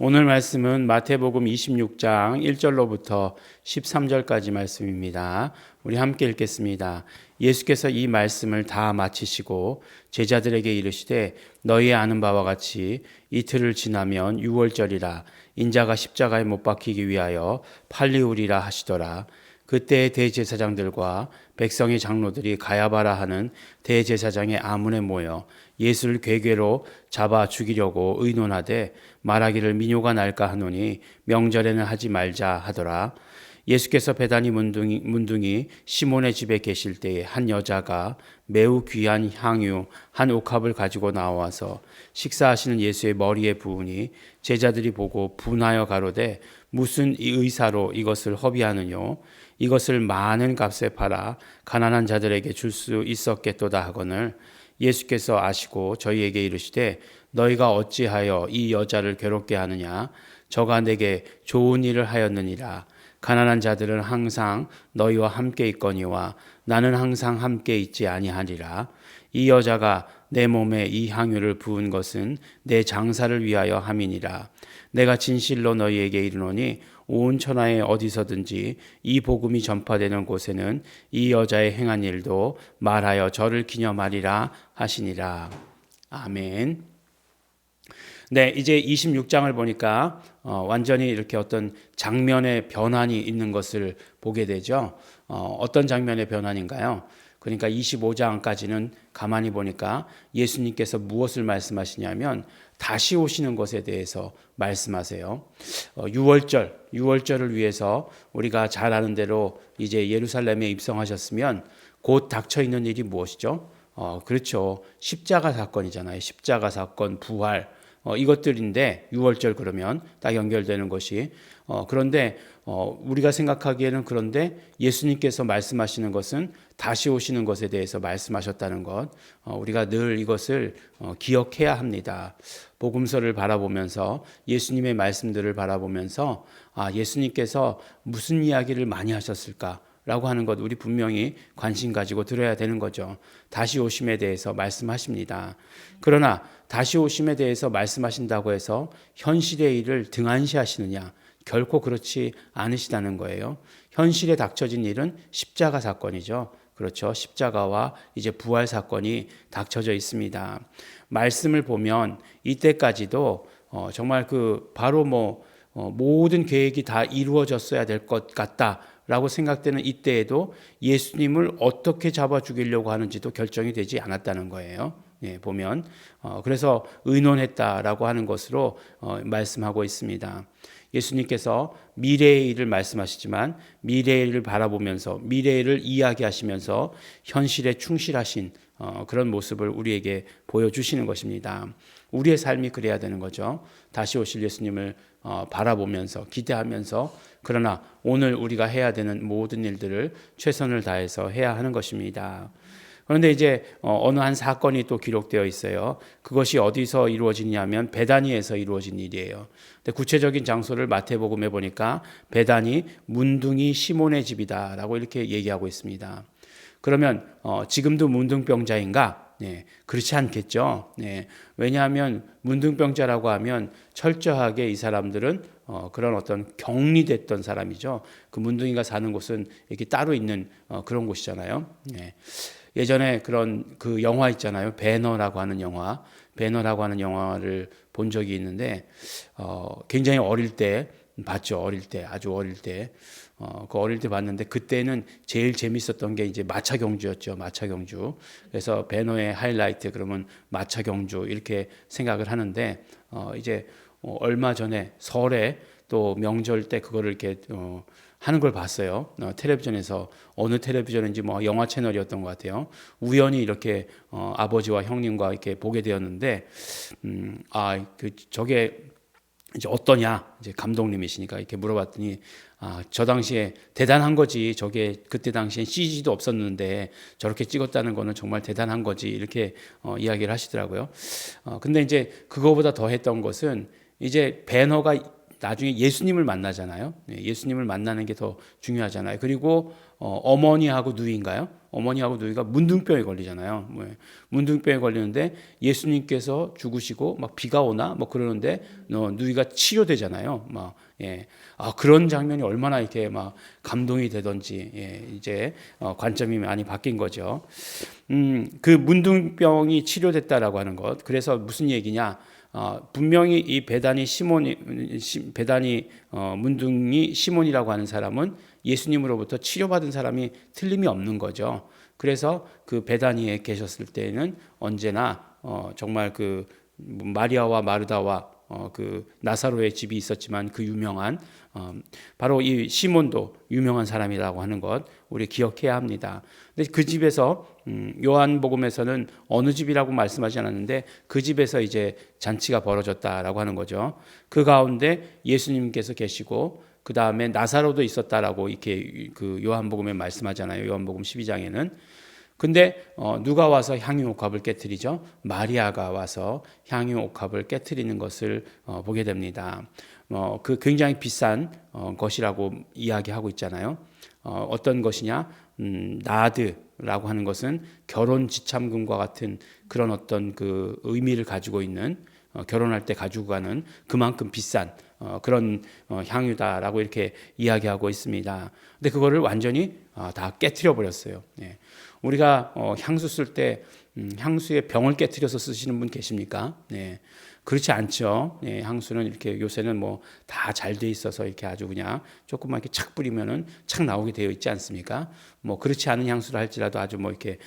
오늘 말씀은 마태복음 26장 1절로부터 13절까지 말씀입니다. 우리 함께 읽겠습니다. 예수께서 이 말씀을 다 마치시고 제자들에게 이르시되 너희 아는 바와 같이 이틀을 지나면 유월절이라 인자가 십자가에 못 박히기 위하여 팔리우리라 하시더라. 그때 대제사장들과 백성의 장로들이 가야바라 하는 대제사장의 아문에 모여 예수를 괴괴로 잡아 죽이려고 의논하되 말하기를 민요가 날까 하노니 명절에는 하지 말자 하더라. 예수께서 베다니 문둥이 시몬의 집에 계실 때에 한 여자가 매우 귀한 향유 한 옥합을 가지고 나와서 식사하시는 예수의 머리에 부으니 제자들이 보고 분하여 가로되 무슨 의사로 이것을 허비하느뇨 이것을 많은 값에 팔아 가난한 자들에게 줄 수 있었겠도다 하거늘 예수께서 아시고 저희에게 이르시되 너희가 어찌하여 이 여자를 괴롭게 하느냐 저가 내게 좋은 일을 하였느니라. 가난한 자들은 항상 너희와 함께 있거니와 나는 항상 함께 있지 아니하리라. 이 여자가 내 몸에 이 향유를 부은 것은 내 장사를 위하여 함이니라. 내가 진실로 너희에게 이르노니 온 천하에 어디서든지 이 복음이 전파되는 곳에는 이 여자의 행한 일도 말하여 저를 기념하리라 하시니라. 아멘. 네, 이제 26장을 보니까 완전히 이렇게 어떤 장면의 변환이 있는 것을 보게 되죠. 어떤 장면의 변환인가요? 그러니까 25장까지는 가만히 보니까 예수님께서 무엇을 말씀하시냐면 다시 오시는 것에 대해서 말씀하세요. 유월절을 위해서 우리가 잘 아는 대로 이제 예루살렘에 입성하셨으면 곧 닥쳐 있는 일이 무엇이죠? 그렇죠. 십자가 사건이잖아요. 십자가 사건, 부활. 이것들인데 유월절 그러면 딱 연결되는 것이 그런데 우리가 생각하기에는 그런데 예수님께서 말씀하시는 것은 다시 오시는 것에 대해서 말씀하셨다는 것 우리가 늘 이것을 기억해야 합니다. 복음서를 바라보면서 예수님의 말씀들을 바라보면서 예수님께서 무슨 이야기를 많이 하셨을까? 라고 하는 것 우리 분명히 관심 가지고 들어야 되는 거죠. 다시 오심에 대해서 말씀하십니다. 그러나 다시 오심에 대해서 말씀하신다고 해서 현실의 일을 등한시하시느냐? 결코 그렇지 않으시다는 거예요. 현실에 닥쳐진 일은 십자가 사건이죠. 그렇죠. 십자가와 이제 부활 사건이 닥쳐져 있습니다. 말씀을 보면 이때까지도 정말 바로 모든 계획이 다 이루어졌어야 될 것 같다. 라고 생각되는 이때에도 예수님을 어떻게 잡아 죽이려고 하는지도 결정이 되지 않았다는 거예요. 보면 그래서 의논했다라고 하는 것으로 말씀하고 있습니다. 예수님께서 미래의 일을 말씀하시지만 미래의 일을 바라보면서 미래의 일을 이야기하시면서 현실에 충실하신 그런 모습을 우리에게 보여주시는 것입니다. 우리의 삶이 그래야 되는 거죠. 다시 오실 예수님을 바라보면서 기대하면서 그러나 오늘 우리가 해야 되는 모든 일들을 최선을 다해서 해야 하는 것입니다. 그런데 이제 어느 한 사건이 또 기록되어 있어요. 그것이 어디서 이루어지냐면 베다니에서 이루어진 일이에요. 근데 구체적인 장소를 마태복음에 보니까 베다니 문둥이 시몬의 집이다라고 이렇게 얘기하고 있습니다. 그러면 지금도 문둥병자인가? 네, 그렇지 않겠죠. 네, 왜냐하면 문둥병자라고 하면 철저하게 이 사람들은 그런 어떤 격리됐던 사람이죠. 그 문둥이가 사는 곳은 이렇게 따로 있는 그런 곳이잖아요. 네. 예전에 그런 그 영화 있잖아요. 배너라고 하는 영화. 배너라고 하는 영화를 본 적이 있는데 굉장히 어릴 때 봤죠. 아주 어릴 때. 그 어릴 때 봤는데 그때는 제일 재밌었던 게 이제 마차 경주였죠. 마차 경주. 그래서 배너의 하이라이트 그러면 마차 경주 이렇게 생각을 하는데 이제 얼마 전에 설에 또 명절 때 그거를 이렇게 하는 걸 봤어요. 텔레비전에서 어느 텔레비전인지 영화 채널이었던 것 같아요. 우연히 이렇게 아버지와 형님과 이렇게 보게 되었는데 저게 이제 어떠냐 이제 감독님이시니까 이렇게 물어봤더니 저 당시에 대단한 거지. 저게 그때 당시엔 CG도 없었는데 저렇게 찍었다는 거는 정말 대단한 거지. 이렇게 이야기를 하시더라고요. 근데 이제 그거보다 더 했던 것은 이제 배너가 나중에 예수님을 만나잖아요. 예수님을 만나는 게 더 중요하잖아요. 그리고 어머니하고 누이인가요? 어머니하고 누이가 문둥병에 걸리잖아요. 문둥병에 걸리는데 예수님께서 죽으시고 막 비가 오나 뭐 그러는데 누이가 치료되잖아요. 그런 장면이 얼마나 이렇게 막 감동이 되던지 이제 관점이 많이 바뀐 거죠. 그 문둥병이 치료됐다라고 하는 것. 그래서 무슨 얘기냐? 분명히 이 베다니 문둥이 시몬이라고 하는 사람은 예수님으로부터 치료받은 사람이 틀림이 없는 거죠. 그래서 그 베다니에 계셨을 때는 언제나 정말 그 마리아와 마르다와 그 나사로의 집이 있었지만 그 유명한 바로 이 시몬도 유명한 사람이라고 하는 것 우리 기억해야 합니다. 근데 그 집에서 요한복음에서는 어느 집이라고 말씀하지 않았는데 그 집에서 이제 잔치가 벌어졌다라고 하는 거죠. 그 가운데 예수님께서 계시고 그 다음에 나사로도 있었다라고 이렇게 그 요한복음에 말씀하잖아요. 요한복음 12장에는. 근데 누가 와서 향유옥합을 깨트리죠? 마리아가 와서 향유옥합을 깨트리는 것을 보게 됩니다. 그 굉장히 비싼 것이라고 이야기하고 있잖아요. 어떤 것이냐? 나드라고 하는 것은 결혼 지참금과 같은 그런 어떤 그 의미를 가지고 있는 결혼할 때 가지고 가는 그만큼 비싼 그런 향유다라고 이렇게 이야기하고 있습니다. 근데 그거를 완전히 다 깨트려 버렸어요. 우리가 향수 쓸 때 향수에 병을 깨트려서 쓰시는 분 계십니까? 그렇지 않죠. 향수는 이렇게 요새는 뭐 다 잘 돼 있어서 이렇게 아주 그냥 조금만 이렇게 착 뿌리면은 착 나오게 되어 있지 않습니까? 뭐 그렇지 않은 향수를 할지라도 아주 뭐 이렇게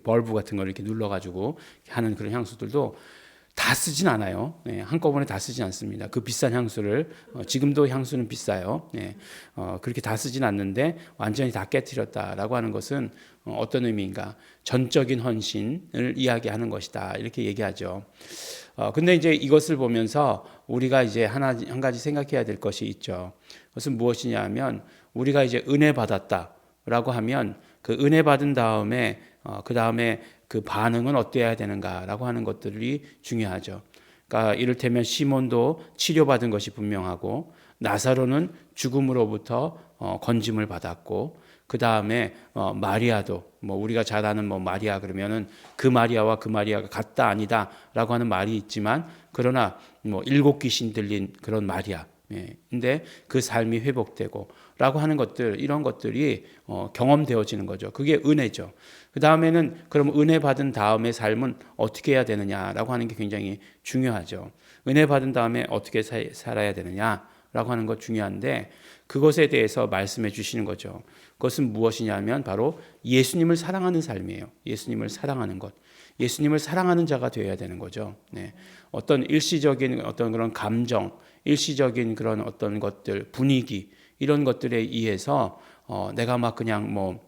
벌브 같은 걸 이렇게 눌러가지고 하는 그런 향수들도 다 쓰진 않아요. 한꺼번에 다 쓰진 않습니다. 그 비싼 향수를 지금도 향수는 비싸요. 그렇게 다 쓰진 않는데 완전히 다 깨트렸다라고 하는 것은 어떤 의미인가? 전적인 헌신을 이야기하는 것이다. 이렇게 얘기하죠. 근데 이제 이것을 보면서 우리가 이제 한 가지 생각해야 될 것이 있죠. 그것은 무엇이냐 하면 우리가 이제 은혜 받았다라고 하면 그 은혜 받은 다음에 그 다음에 그 반응은 어때야 되는가라고 하는 것들이 중요하죠. 그러니까 이를테면 시몬도 치료받은 것이 분명하고 나사로는 죽음으로부터 건짐을 받았고 그 다음에 마리아도 뭐 우리가 잘 아는 뭐 마리아 그러면은 그 마리아와 그 마리아가 같다 아니다라고 하는 말이 있지만 그러나 뭐 7 귀신 들린 그런 마리아. 근데 그 삶이 회복되고 라고 하는 것들 이런 것들이 경험되어지는 거죠. 그게 은혜죠. 그 다음에는 그럼 은혜 받은 다음의 삶은 어떻게 해야 되느냐라고 하는 게 굉장히 중요하죠. 은혜 받은 다음에 어떻게 살아야 되느냐라고 하는 것 중요한데 그것에 대해서 말씀해 주시는 거죠. 그것은 무엇이냐면 바로 예수님을 사랑하는 삶이에요. 예수님을 사랑하는 것. 예수님을 사랑하는 자가 되어야 되는 거죠. 어떤 일시적인 어떤 그런 감정, 일시적인 그런 어떤 것들, 분위기 이런 것들에 의해서 내가 막 그냥 뭐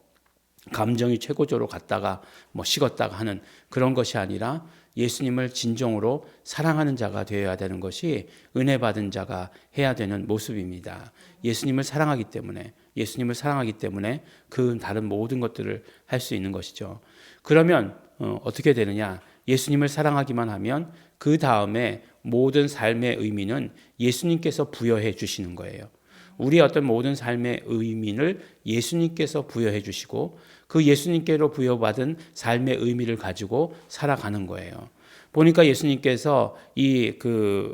감정이 최고조로 갔다가 뭐 식었다가 하는 그런 것이 아니라 예수님을 진정으로 사랑하는 자가 되어야 되는 것이 은혜 받은 자가 해야 되는 모습입니다. 예수님을 사랑하기 때문에 그 다른 모든 것들을 할 수 있는 것이죠. 그러면 어떻게 되느냐? 예수님을 사랑하기만 하면 그 다음에 모든 삶의 의미는 예수님께서 부여해 주시는 거예요. 우리의 어떤 모든 삶의 의미를 예수님께서 부여해 주시고 그 예수님께로 부여받은 삶의 의미를 가지고 살아가는 거예요. 보니까 예수님께서 이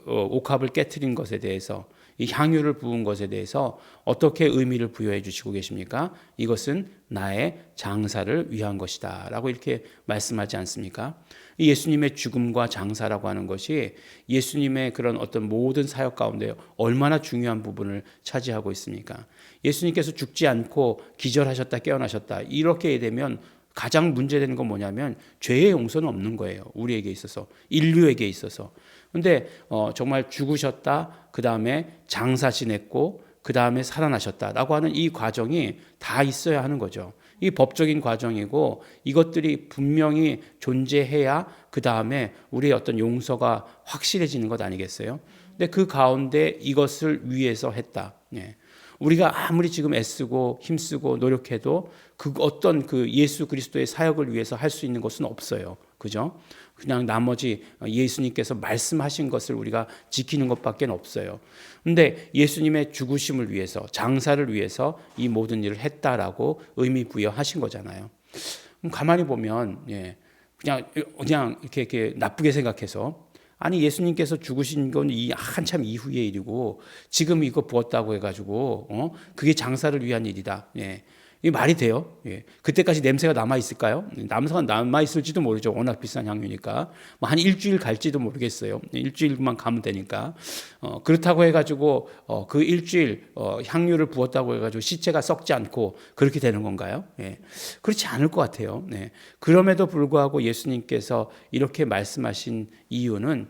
옥합을 깨트린 것에 대해서 이 향유를 부은 것에 대해서 어떻게 의미를 부여해 주시고 계십니까? 이것은 나의 장사를 위한 것이다 라고 이렇게 말씀하지 않습니까? 이 예수님의 죽음과 장사라고 하는 것이 예수님의 그런 어떤 모든 사역 가운데 얼마나 중요한 부분을 차지하고 있습니까? 예수님께서 죽지 않고 기절하셨다 깨어나셨다 이렇게 되면 가장 문제되는 건 뭐냐면 죄의 용서는 없는 거예요. 우리에게 있어서 인류에게 있어서. 근데 정말 죽으셨다 그 다음에 장사 지냈고 그 다음에 살아나셨다라고 하는 이 과정이 다 있어야 하는 거죠. 이 법적인 과정이고 이것들이 분명히 존재해야 그 다음에 우리의 어떤 용서가 확실해지는 것 아니겠어요? 근데 그 가운데 이것을 위해서 했다. 우리가 아무리 지금 애쓰고 힘쓰고 노력해도 그 어떤 그 예수 그리스도의 사역을 위해서 할 수 있는 것은 없어요. 그죠? 그냥 나머지 예수님께서 말씀하신 것을 우리가 지키는 것밖에 없어요. 근데 예수님의 죽으심을 위해서, 장사를 위해서 이 모든 일을 했다라고 의미 부여하신 거잖아요. 가만히 보면 그냥 이렇게 나쁘게 생각해서, 아니 예수님께서 죽으신 건 이 한참 이후의 일이고 지금 이거 부었다고 해가지고 그게 장사를 위한 일이다. 이게 말이 돼요? 그때까지 냄새가 남아 있을까요? 냄새가 남아 있을지도 모르죠. 워낙 비싼 향유니까. 한 일주일 갈지도 모르겠어요. 일주일만 가면 되니까. 그렇다고 해가지고 그 일주일 향유를 부었다고 해가지고 시체가 썩지 않고 그렇게 되는 건가요? 그렇지 않을 것 같아요. 그럼에도 불구하고 예수님께서 이렇게 말씀하신 이유는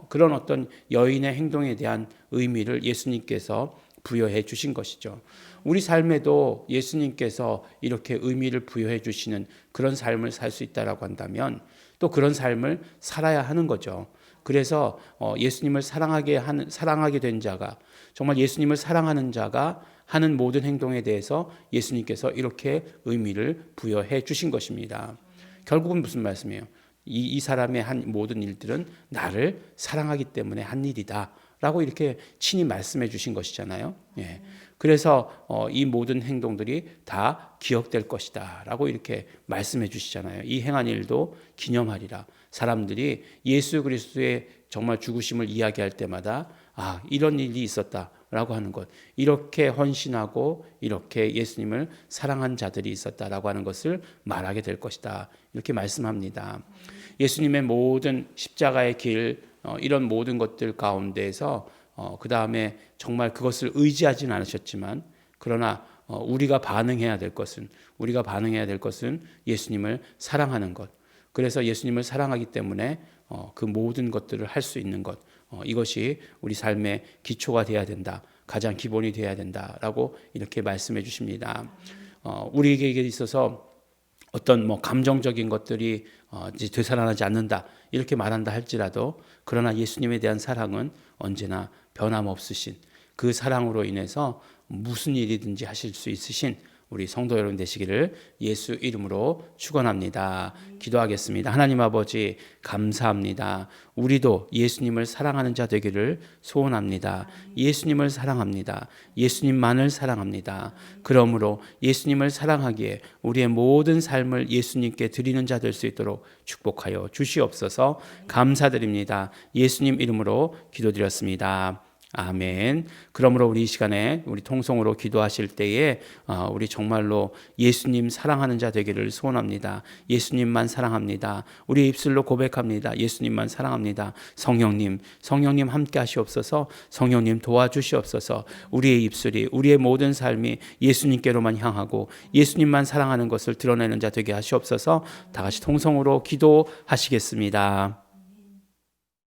그런 어떤 여인의 행동에 대한 의미를 예수님께서 부여해 주신 것이죠. 우리 삶에도 예수님께서 이렇게 의미를 부여해 주시는 그런 삶을 살 수 있다라고 한다면 또 그런 삶을 살아야 하는 거죠. 그래서 예수님을 사랑하게 된 자가, 정말 예수님을 사랑하는 자가 하는 모든 행동에 대해서 예수님께서 이렇게 의미를 부여해 주신 것입니다. 결국은 무슨 말씀이에요? 이 사람의 한 모든 일들은 나를 사랑하기 때문에 한 일이다 라고 이렇게 친히 말씀해 주신 것이잖아요. 그래서 이 모든 행동들이 다 기억될 것이다 라고 이렇게 말씀해 주시잖아요. 이 행한 일도 기념하리라. 사람들이 예수 그리스도의 정말 죽으심을 이야기할 때마다 이런 일이 있었다 라고 하는 것, 이렇게 헌신하고 이렇게 예수님을 사랑한 자들이 있었다라고 하는 것을 말하게 될 것이다, 이렇게 말씀합니다. 예수님의 모든 십자가의 길, 이런 모든 것들 가운데에서 그 다음에 정말 그것을 의지하지는 않으셨지만, 그러나 우리가 반응해야 될 것은 예수님을 사랑하는 것. 그래서 예수님을 사랑하기 때문에 그 모든 것들을 할 수 있는 것, 이것이 우리 삶의 기초가 되어야 된다, 가장 기본이 되어야 된다라고 이렇게 말씀해 주십니다. 우리에게 있어서 어떤 감정적인 것들이 이제 되살아나지 않는다 이렇게 말한다 할지라도, 그러나 예수님에 대한 사랑은 언제나 변함없으신 그 사랑으로 인해서 무슨 일이든지 하실 수 있으신 우리 성도 여러분 되시기를 예수 이름으로 축원합니다. 기도하겠습니다. 하나님 아버지 감사합니다. 우리도 예수님을 사랑하는 자 되기를 소원합니다. 예수님을 사랑합니다. 예수님만을 사랑합니다. 그러므로 예수님을 사랑하기에 우리의 모든 삶을 예수님께 드리는 자 될 수 있도록 축복하여 주시옵소서. 감사드립니다. 예수님 이름으로 기도드렸습니다. 아멘. 그러므로 우리 이 시간에 우리 통성으로 기도하실 때에 우리 정말로 예수님 사랑하는 자 되기를 소원합니다. 예수님만 사랑합니다. 우리 입술로 고백합니다. 예수님만 사랑합니다. 성령님 함께 하시옵소서. 성령님 도와주시옵소서. 우리의 입술이, 우리의 모든 삶이 예수님께로만 향하고 예수님만 사랑하는 것을 드러내는 자 되게 하시옵소서. 다 같이 통성으로 기도하시겠습니다.